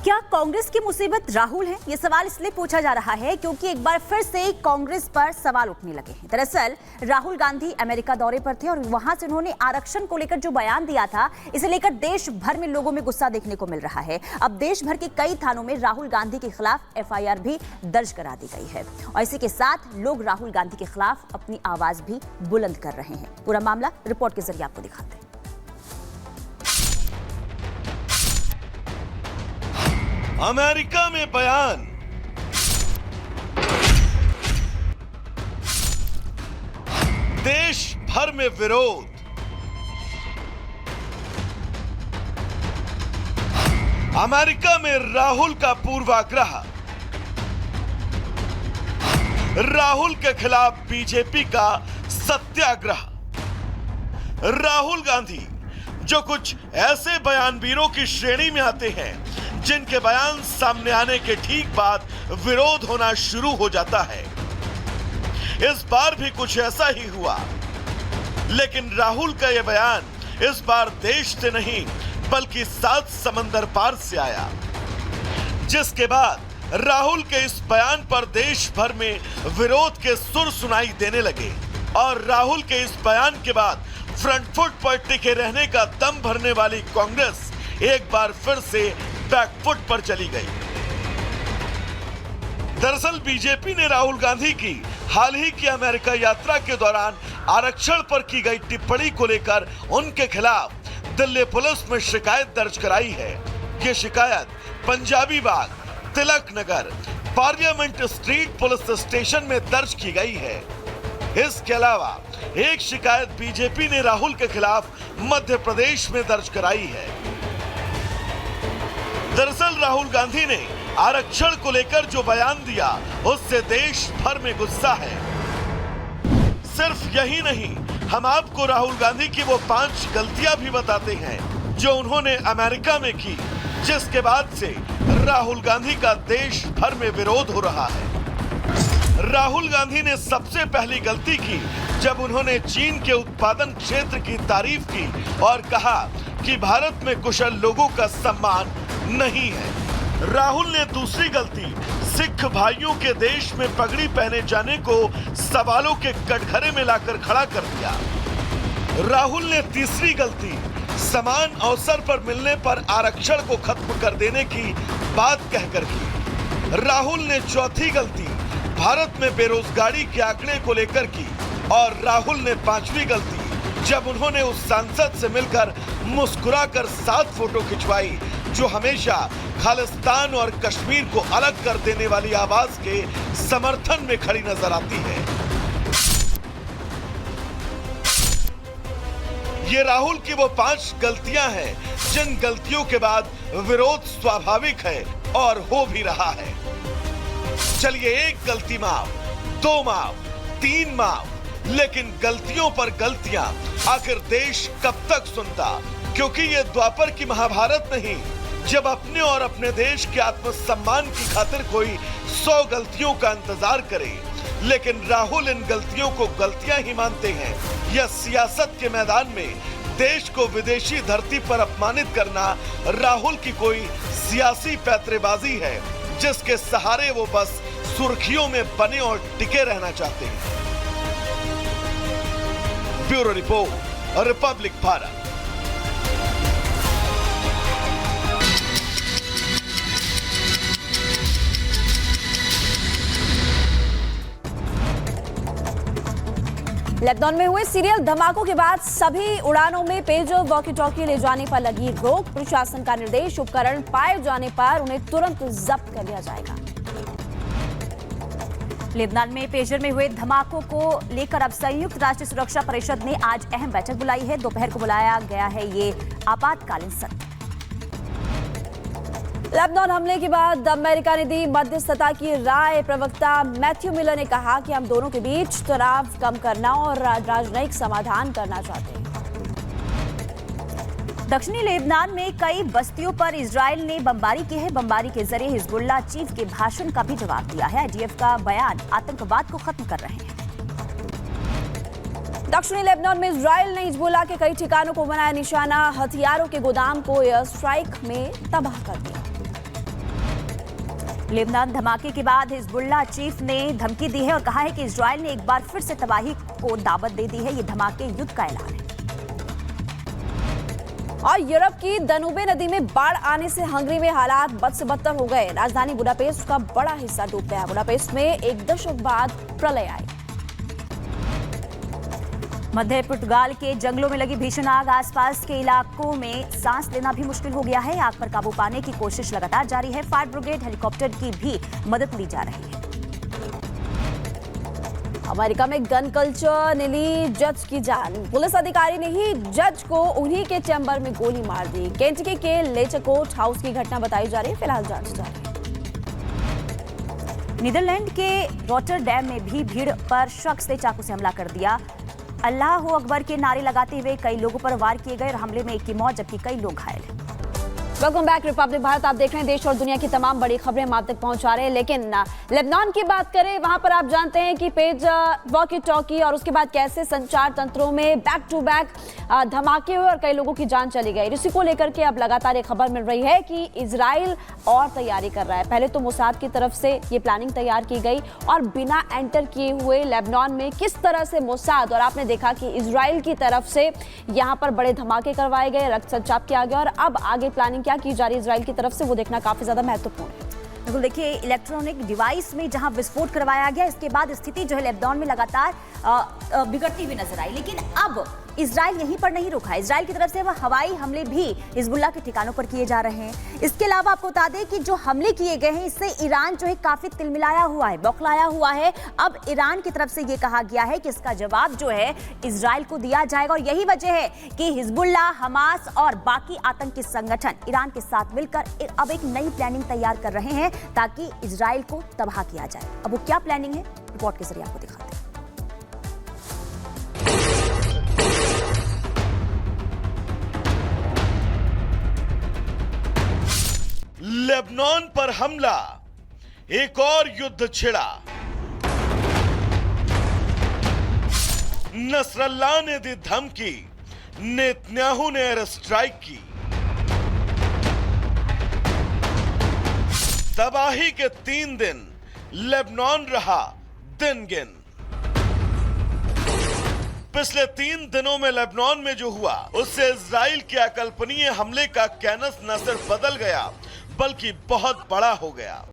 क्या कांग्रेस की मुसीबत राहुल है? ये सवाल इसलिए पूछा जा रहा है क्योंकि एक बार फिर से कांग्रेस पर सवाल उठने लगे हैं। दरअसल राहुल गांधी अमेरिका दौरे पर थे और वहां से उन्होंने आरक्षण को लेकर जो बयान दिया था, इसे लेकर देश भर में लोगों में गुस्सा देखने को मिल रहा है। अब देश भर के कई थानों में राहुल गांधी के खिलाफ एफआईआर भी दर्ज करा दी गई है और इसी के साथ लोग राहुल गांधी के खिलाफ अपनी आवाज भी बुलंद कर रहे हैं। पूरा मामला रिपोर्ट के जरिए आपको दिखाते हैं। अमेरिका में बयान, देश भर में विरोध, अमेरिका में राहुल का पूर्वाग्रह, राहुल के खिलाफ बीजेपी का सत्याग्रह। राहुल गांधी जो कुछ ऐसे बयानवीरों की श्रेणी में आते हैं जिनके बयान सामने आने के ठीक बाद विरोध होना शुरू हो जाता है। इस बार भी कुछ ऐसा ही हुआ, लेकिन राहुल का यह बयान इस बार देश से नहीं बल्कि 7 समंदर पार से आया, जिसके बाद राहुल के इस बयान पर देश भर में विरोध के सुर सुनाई देने लगे और राहुल के इस बयान के बाद फ्रंट फुट पर टिके रहने का दम भरने वाली कांग्रेस एक बार फिर से बैकफुट पर चली गई। दरअसल बीजेपी ने राहुल गांधी की हाल ही की अमेरिका यात्रा के दौरान आरक्षण पर की गई टिप्पणी को लेकर उनके खिलाफ दिल्ली पुलिस में शिकायत दर्ज कराई है। ये शिकायत पंजाबी बाग, Tilak Nagar, parliament street police station में दर्ज की गई है। इसके अलावा एक शिकायत बीजेपी ने राहुल के खिलाफ मध्य प्रदेश में दर्ज कराई है। दरअसल राहुल गांधी ने आरक्षण को लेकर जो बयान दिया, उससे देश भर में गुस्सा है। सिर्फ यही नहीं, हम आपको राहुल गांधी की वो 5 गलतियां भी बताते हैं जो उन्होंने अमेरिका में की, जिसके बाद से राहुल गांधी का देश भर में विरोध हो रहा है। राहुल गांधी ने सबसे पहली गलती की जब उन्होंने चीन के उत्पादन क्षेत्र की तारीफ की और कहा कि भारत में कुशल लोगों का सम्मान नहीं है। राहुल ने दूसरी गलती सिख भाइयों के देश में पगड़ी पहने जाने को सवालों के कटघरे में लाकर खड़ा कर दिया। राहुल ने तीसरी गलती समान अवसर पर मिलने पर आरक्षण को खत्म कर देने की बात कहकर की। राहुल ने चौथी गलती भारत में बेरोजगारी के आंकड़े को लेकर की और राहुल ने 5वीं गलती जब उन्होंने उस सांसद से मिलकर मुस्कुराकर 7 फोटो खिंचवाई जो हमेशा खालिस्तान और कश्मीर को अलग कर देने वाली आवाज के समर्थन में खड़ी नजर आती है। ये राहुल की वो 5 गलतियां हैं जिन गलतियों के बाद विरोध स्वाभाविक है और हो भी रहा है। चलिए, 1 गलती माफ, 2 माफ, 3 माफ, लेकिन गलतियों पर गलतियां आखिर देश कब तक सुनता? क्योंकि ये द्वापर की महाभारत नहीं, जब अपने और अपने देश के आत्मसम्मान की खातिर कोई 100 गलतियों का इंतजार करे, लेकिन राहुल इन गलतियों को गलतियां ही मानते हैं। यह सियासत के मैदान में देश को विदेशी धरती पर अपमानित करना राहुल की कोई सियासी पैतरेबाजी है, जिसके सहारे वो बस सुर्खियों में बने और टिके रहना चाहते हैं। Bureau report, Republic Bharat. Lebanon में हुए सीरियल धमाकों के बाद सभी उड़ानों में पेजर वॉकी टॉकी ले जाने पर लगी रोक। प्रशासन का निर्देश, उपकरण पाए जाने पर उन्हें तुरंत जब्त कर लिया जाएगा। लेबनान में पेजर में हुए धमाकों को लेकर अब संयुक्त राष्ट्र सुरक्षा परिषद ने आज अहम बैठक बुलाई है। दोपहर को बुलाया गया है ये आपातकालीन सत्र। लेबनान हमले के बाद अमेरिका ने दी मध्यस्थता की राय। प्रवक्ता मैथ्यू मिलर ने कहा कि हम दोनों के बीच तनाव कम करना और राजनयिक समाधान करना चाहते हैं। दक्षिणी लेबनान में कई बस्तियों पर इजराइल ने बमबारी की है। बमबारी के जरिए हिजबुल्लाह चीफ के भाषण का भी जवाब दिया है। आईडीएफ का बयान आतंकवाद को खत्म कर रहे हैं। दक्षिणी लेबनान में इजराइल ने हिजबुल्लाह के कई ठिकानों को बनाया निशाना। हथियारों के गोदाम को एयर स्ट्राइक में तबाह कर दिया। लेबनान धमाके के बाद हिजबुल्लाह चीफ ने धमकी दी है और कहा है कि इजराइल ने एक बार फिर से तबाही को दावत दे दी है। ये धमाके युद्ध का ऐलान है। और यूरोप की दानूबे नदी में बाढ़ आने से हंगरी में हालात बद से बदतर हो गए। राजधानी बुडापेस्ट का बड़ा हिस्सा डूब गया। बुडापेस्ट में एक दशक बाद प्रलय आई। मध्य पुर्तगाल के जंगलों में लगी भीषण आग आसपास के इलाकों में सांस लेना भी मुश्किल हो गया है। आग पर काबू पाने की कोशिश लगातार जारी है। फायर ब्रिगेड हेलीकॉप्टर की भी मदद ली जा रही है। अमेरिका में गन कल्चर ने ली जज की जान। पुलिस अधिकारी ने ही जज को उन्हीं के चैम्बर में गोली मार दी। केंटकी के लेचकोट हाउस की घटना बताई जा रही है। फिलहाल जांच जारी है। नीदरलैंड के रॉटरडैम में भी भीड़ पर शख्स ने चाकू से हमला कर दिया। अल्लाह हू अकबर के नारे लगाते हुए कई लोगों पर वार किए गए और हमले में एक की मौत जबकि कई लोग घायल हैं। Welcome back Republic Bharat. आप देख रहे हैं देश और दुनिया की तमाम बड़ी खबरें हम आप तक पहुंचा रहे हैं। लेकिन लेबनान की बात करें, वहां पर आप जानते हैं कि पेज वॉकी टॉकी और उसके बाद कैसे संचार तंत्रों में बैक टू बैक धमाके हुए और कई लोगों की जान चली गई। इसी को लेकर के अब लगातार एक खबर मिल रही है कि इजराइल और तैयारी कर रहा है। पहले तो मोसाद की तरफ से ये प्लानिंग तैयार की गई और बिना एंटर किए हुए लेबनान में किस तरह से मोसाद और आपने देखा कि इजराइल की तरफ से यहाँ पर बड़े धमाके करवाए गए, रक्त संचाप किया गया और अब आगे प्लानिंग क्या की जा रही है इजराइल की तरफ से वो देखना काफी ज्यादा महत्वपूर्ण है। बिल्कुल, देखिए इलेक्ट्रॉनिक डिवाइस में जहां विस्फोट करवाया गया, इसके बाद स्थिति जो है लेबनान में लगातार बिगड़ती हुई नजर आई। लेकिन अब इजराइल यहीं पर नहीं रुका। इजराइल की तरफ से वह हवाई हमले भी हिजबुल्लाह के ठिकानों पर किए जा रहे हैं। इसके अलावा आपको बता दें कि जो हमले किए गए हैं इससे ईरान जो है काफी तिलमिलाया हुआ है, बौखलाया हुआ है। अब ईरान की तरफ से यह कहा गया है कि इसका जवाब जो है इजराइल को दिया जाएगा और यही वजह है कि हिजबुल्लाह, हमास और बाकी आतंकी संगठन ईरान के साथ मिलकर अब एक नई प्लानिंग तैयार कर रहे हैं ताकि इजराइल को तबाह किया जाए। अब वो क्या प्लानिंग है, रिपोर्ट के जरिए आपको दिखाते हैं। लेबनान पर हमला, एक और युद्ध छिड़ा। नसरल्लाह ने दी धमकी, नेतन्याहू ने एयर स्ट्राइक की। तबाही के 3 दिन लेबनान रहा दिन गिन। पिछले 3 दिनों में लेबनान में जो हुआ उससे इजराइल के अकल्पनीय हमले का कैनस न सिर्फ बदल गया बल्कि बहुत बड़ा हो गया।